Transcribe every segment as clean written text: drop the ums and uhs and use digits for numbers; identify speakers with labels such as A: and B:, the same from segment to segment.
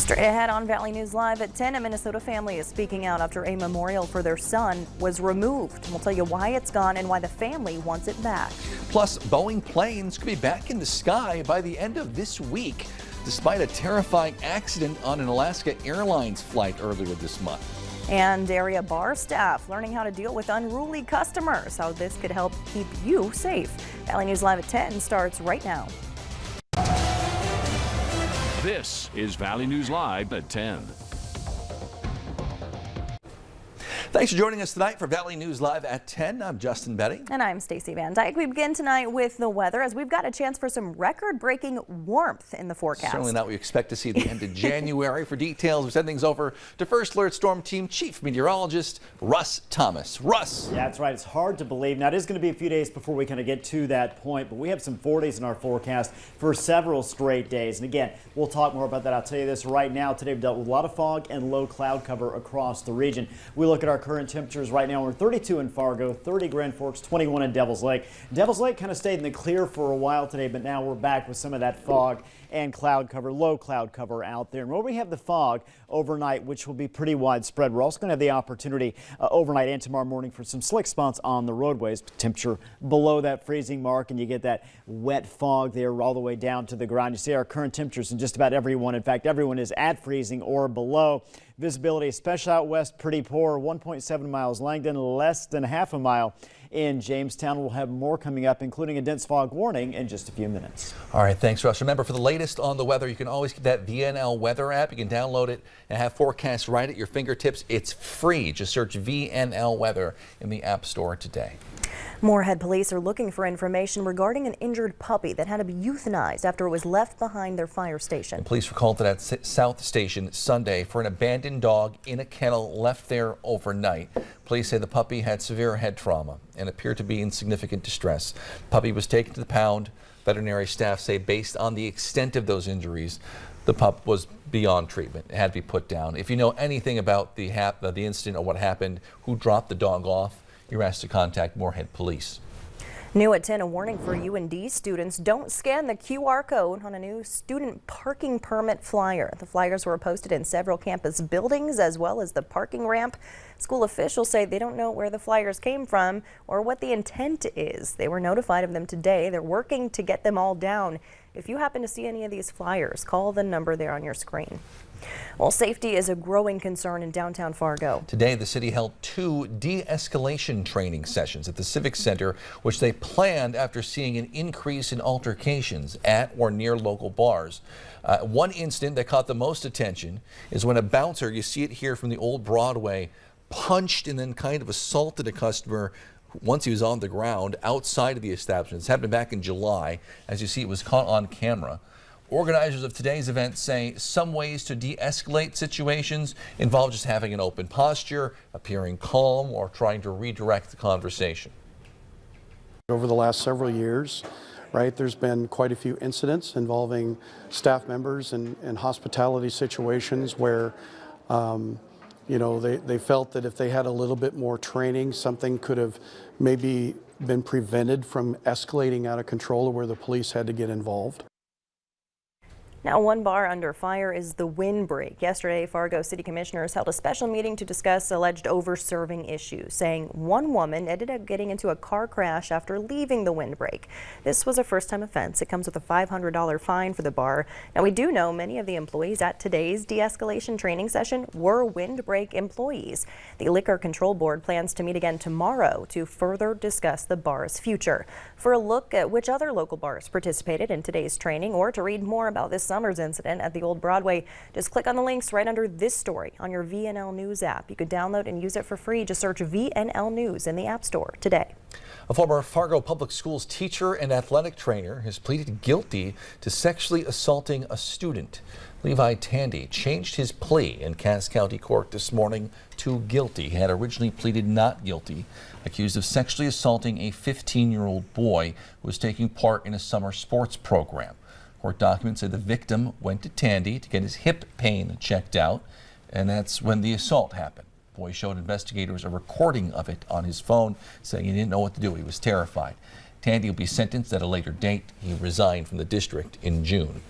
A: Straight ahead on Valley News Live at 10, a Minnesota family is speaking out after a memorial for their son was removed. We'll tell you why it's gone and why the family wants it back.
B: Plus, Boeing planes could be back in the sky by the end of this week, despite a terrifying accident on an Alaska Airlines flight earlier this month.
A: And area bar staff learning how to deal with unruly customers, how this could help keep you safe. Valley News Live at 10 starts right now.
C: This is Valley News Live at 10.
B: Thanks for joining us tonight for Valley News Live at 10. I'm Justin Betty.
A: And I'm Stacy Van Dyke. We begin tonight with the weather as we've got a chance for some record-breaking warmth in the forecast.
B: Certainly not what we expect to see at the end of January. For details, we send things over to First Alert Storm Team Chief Meteorologist Russ Thomas. Russ.
D: Yeah, that's right. It's hard to believe. Now, it is going to be a few days before we kind of get to that point, but we have some 40s in our forecast for several straight days. And again, we'll talk more about that. I'll tell you this right now. Today, we've dealt with a lot of fog and low cloud cover across the region. We look at our current temperatures right now. We're 32 in Fargo, 30 Grand Forks, 21 in Devils Lake. Devils Lake kind of stayed in the clear for a while today, but now we're back with some of that fog and cloud cover, low cloud cover out there. And where we have the fog overnight, which will be pretty widespread, we're also going to have the opportunity overnight and tomorrow morning for some slick spots on the roadways. Temperature below that freezing mark, and you get that wet fog there all the way down to the ground. You see our current temperatures in just about everyone. In fact, everyone is at freezing or below. Visibility, especially out west, pretty poor. 1.7 miles Langdon, less than half a mile in Jamestown. We'll have more coming up, including a dense fog warning in just a few minutes.
B: All right, thanks, Russ. Remember, for the latest on the weather, you can always get that VNL weather app. You can download it and have forecasts right at your fingertips. It's free. Just search VNL weather in the App Store today.
A: Moorhead police are looking for information regarding an injured puppy that had to be euthanized after it was left behind their fire station.
B: The police were called to that South Station Sunday for an abandoned dog in a kennel left there overnight. Police say the puppy had severe head trauma and appeared to be in significant distress. The puppy was taken to the pound. Veterinary staff say based on the extent of those injuries, the pup was beyond treatment. It had to be put down. If you know anything about the incident or what happened, who dropped the dog off, you're asked to contact Moorhead Police.
A: New at 10, a warning for UND students. Don't scan the QR code on a new student parking permit flyer. The flyers were posted in several campus buildings as well as the parking ramp. School officials say they don't know where the flyers came from or what the intent is. They were notified of them today. They're working to get them all down. If you happen to see any of these flyers, call the number there on your screen. Well, safety is a growing concern in downtown Fargo.
B: Today, the city held 2 de-escalation training sessions at the Civic Center, which they planned after seeing an increase in altercations at or near local bars. One incident that caught the most attention is when a bouncer, you see it here from the old Broadway, punched and then kind of assaulted a customer once he was on the ground outside of the establishment. This happened back in July. As you see, it was caught on camera. Organizers of today's event say some ways to de-escalate situations involve just having an open posture, appearing calm, or trying to redirect the conversation.
E: Over the last several years, right, there's been quite a few incidents involving staff members and hospitality situations where you know, they felt that if they had a little bit more training, something could have maybe been prevented from escalating out of control, or where the police had to get involved.
A: Now, one bar under fire is the Windbreak. Yesterday, Fargo City Commissioners held a special meeting to discuss alleged over-serving issues, saying one woman ended up getting into a car crash after leaving the Windbreak. This was a first-time offense. It comes with a $500 fine for the bar. Now, we do know many of the employees at today's de-escalation training session were Windbreak employees. The Liquor Control Board plans to meet again tomorrow to further discuss the bar's future. For a look at which other local bars participated in today's training, or to read more about this summer's incident at the old Broadway, just click on the links right under this story on your VNL News app. You could download and use it for free. Just search VNL News in the App Store today.
B: A former Fargo Public Schools teacher and athletic trainer has pleaded guilty to sexually assaulting a student. Levi Tandy changed his plea in Cass County Court this morning to guilty. He had originally pleaded not guilty, accused of sexually assaulting a 15-year-old boy who was taking part in a summer sports program. Court documents say the victim went to Tandy to get his hip pain checked out, and that's when the assault happened. The boy showed investigators a recording of it on his phone, saying he didn't know what to do. He was terrified. Tandy will be sentenced at a later date. He resigned from the district in June.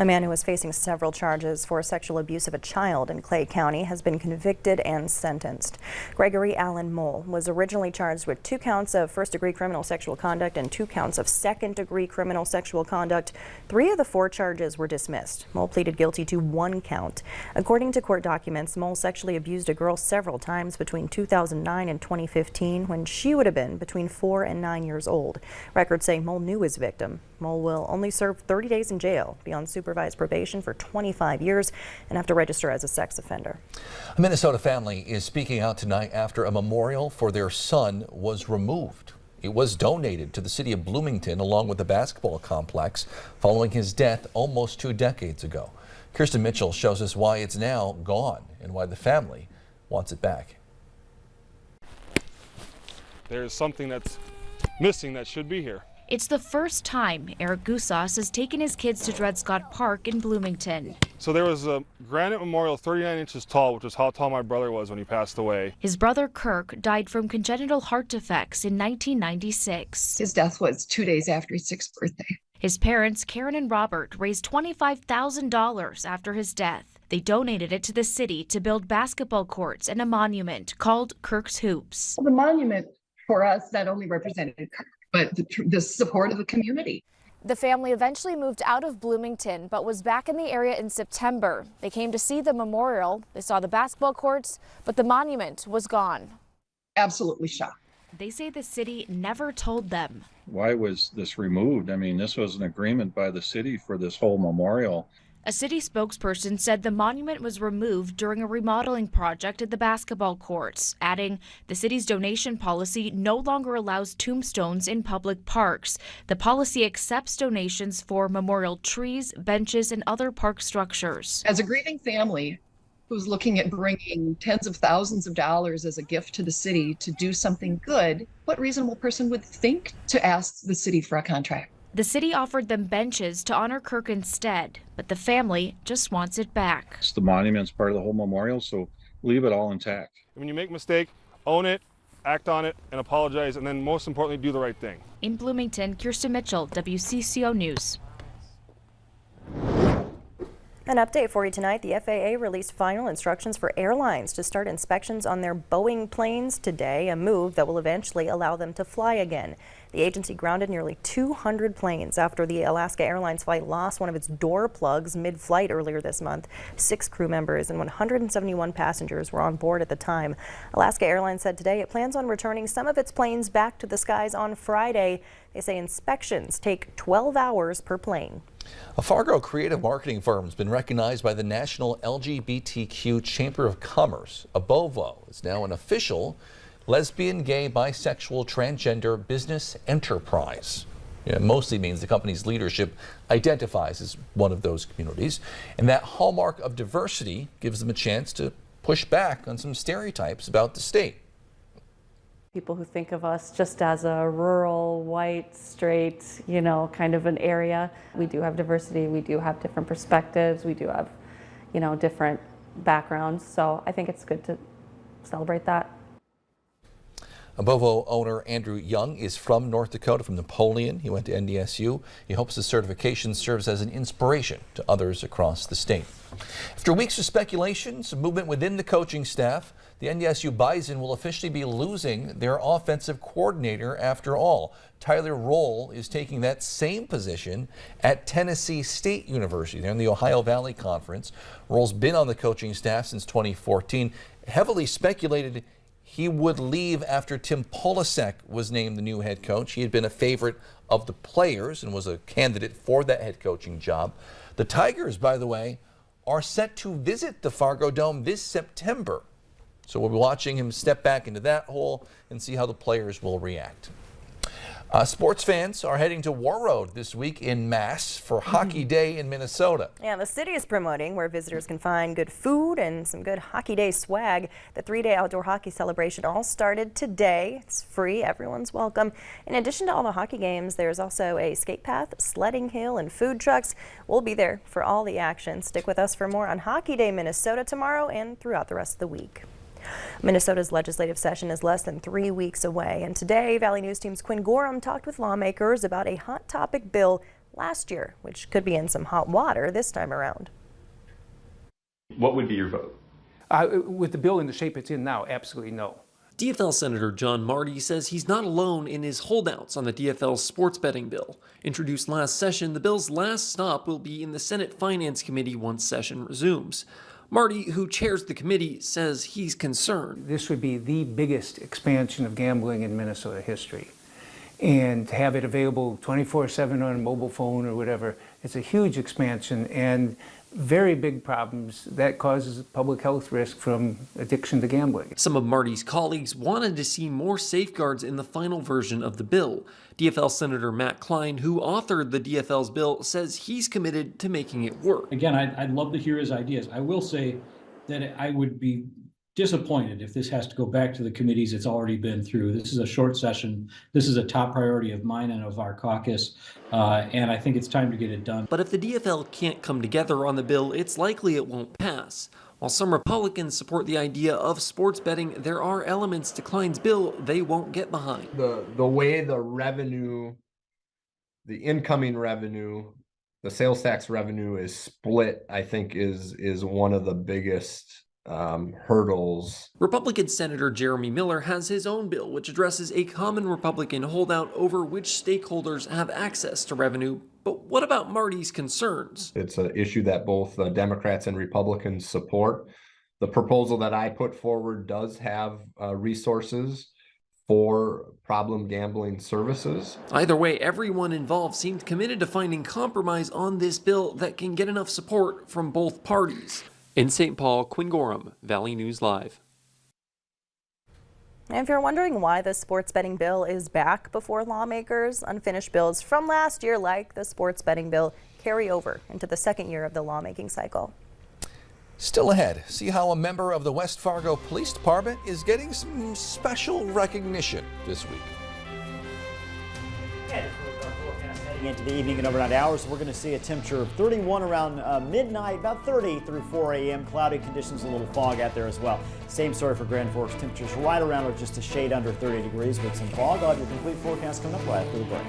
A: A man who was facing several charges for sexual abuse of a child in Clay County has been convicted and sentenced. Gregory Allen Mole was originally charged with 2 counts of first-degree criminal sexual conduct and 2 counts of second-degree criminal sexual conduct. 3 of the 4 charges were dismissed. Mole pleaded guilty to 1 count. According to court documents, Mole sexually abused a girl several times between 2009 and 2015 when she would have been between 4 and 9 years old. Records say Mole knew his victim. Mole will only serve 30 days in jail, be on supervised probation for 25 years, and have to register as a sex offender.
B: A Minnesota family is speaking out tonight after a memorial for their son was removed. It was donated to the city of Bloomington along with the basketball complex following his death almost 2 decades ago. Kirsten Mitchell shows us why it's now gone and why the family wants it back.
F: There's something that's missing that should be here.
G: It's the first time Eric Gusas has taken his kids to Dred Scott Park in Bloomington.
F: So there was a granite memorial 39 inches tall, which is how tall my brother was when he passed away.
G: His brother Kirk died from congenital heart defects in 1996.
H: His death was 2 days after his 6th birthday.
G: His parents, Karen and Robert, raised $25,000 after his death. They donated it to the city to build basketball courts and a monument called Kirk's Hoops.
H: The monument for us not only represented Kirk, but the support of the community.
I: The family eventually moved out of Bloomington, but was back in the area in September. They came to see the memorial. They saw the basketball courts, but the monument was gone.
H: Absolutely shocked.
G: They say the city never told them.
J: Why was this removed? I mean, this was an agreement by the city for this whole memorial.
G: A city spokesperson said the monument was removed during a remodeling project at the basketball courts, adding the city's donation policy no longer allows tombstones in public parks. The policy accepts donations for memorial trees, benches, and other park structures.
H: As a grieving family who's looking at bringing tens of thousands of dollars as a gift to the city to do something good, what reasonable person would think to ask the city for a contract?
G: The city offered them benches to honor Kirk instead, but the family just wants it back.
J: It's the monument's part of the whole memorial, so leave it all intact.
F: When you make a mistake, own it, act on it, and apologize, and then most importantly, do the right thing.
G: In Bloomington, Kirsten Mitchell, WCCO News.
A: An update for you tonight. The FAA released final instructions for airlines to start inspections on their Boeing planes today, a move that will eventually allow them to fly again. The agency grounded nearly 200 planes after the Alaska Airlines flight lost one of its door plugs mid-flight earlier this month. 6 crew members and 171 passengers were on board at the time. Alaska Airlines said today it plans on returning some of its planes back to the skies on Friday. They say inspections take 12 hours per plane.
B: A Fargo creative marketing firm has been recognized by the National LGBTQ Chamber of Commerce. Abovo is now an official lesbian, gay, bisexual, transgender business enterprise. It mostly means the company's leadership identifies as one of those communities, and that hallmark of diversity gives them a chance to push back on some stereotypes about the state.
K: People who think of us just as a rural, white, straight, kind of an area. We do have diversity, we do have different perspectives, we do have, different backgrounds. So I think it's good to celebrate that.
B: Abovo owner Andrew Young is from North Dakota, from Napoleon. He went to NDSU. He hopes the certification serves as an inspiration to others across the state. After weeks of speculation, some movement within the coaching staff, the NDSU Bison will officially be losing their offensive coordinator after all. Tyler Roll is taking that same position at Tennessee State University. They're in the Ohio Valley Conference. Roll's been on the coaching staff since 2014. Heavily speculated he would leave after Tim Polasek was named the new head coach. He had been a favorite of the players and was a candidate for that head coaching job. The Tigers, by the way, are set to visit the Fargo Dome this September. So we'll be watching him step back into that hole and see how the players will react. Sports fans are heading to Warroad this week in mass for Hockey Day in Minnesota.
A: Yeah, the city is promoting where visitors can find good food and some good Hockey Day swag. The 3-day outdoor hockey celebration all started today. It's free. Everyone's welcome. In addition to all the hockey games, there's also a skate path, sledding hill, and food trucks. We'll be there for all the action. Stick with us for more on Hockey Day Minnesota tomorrow and throughout the rest of the week. Minnesota's legislative session is less than 3 weeks away, and today Valley News Team's Quinn Gorham talked with lawmakers about a hot topic bill last year, which could be in some hot water this time around.
L: What would be your vote?
M: With the bill in the shape it's in now, absolutely no.
N: DFL Senator John Marty says he's not alone in his holdouts on the DFL's sports betting bill. Introduced last session, the bill's last stop will be in the Senate Finance Committee once session resumes. Marty, who chairs the committee, says he's concerned.
M: This would be the biggest expansion of gambling in Minnesota history. And to have it available 24/7 on a mobile phone or whatever, it's a huge expansion and very big problems that causes public health risk from addiction to gambling.
N: Some of Marty's colleagues wanted to see more safeguards in the final version of the bill. DFL Senator Matt Klein, who authored the DFL's bill, says he's committed to making it work.
O: Again, I'd love to hear his ideas. I will say that I would be disappointed if this has to go back to the committees it's already been through. This is a short session. This is a top priority of mine and of our caucus, and I think it's time to get it done.
N: But if the DFL can't come together on the bill, it's likely it won't pass. While some Republicans support the idea of sports betting, there are elements to Klein's bill they won't get behind.
P: The way the revenue, the incoming revenue, the sales tax revenue is split, I think is one of the biggest hurdles.
N: Republican Senator Jeremy Miller has his own bill, which addresses a common Republican holdout over which stakeholders have access to revenue. But what about Marty's concerns?
P: It's an issue that both Democrats and Republicans support. The proposal that I put forward does have resources for problem gambling services.
N: Either way, everyone involved seemed committed to finding compromise on this bill that can get enough support from both parties. In St. Paul, Quinn Gorham, Valley News Live.
A: And if you're wondering why the sports betting bill is back before lawmakers, unfinished bills from last year, like the sports betting bill, carry over into the second year of the lawmaking cycle.
B: Still ahead, see how a member of the West Fargo Police Department is getting some special recognition this week.
D: Heading into the evening and overnight hours, we're going to see a temperature of 31 around midnight, about 30 through 4 a.m. Cloudy conditions, a little fog out there as well. Same story for Grand Forks. Temperatures right around or just a shade under 30 degrees with some fog. I'll have your complete forecast coming up right after the break.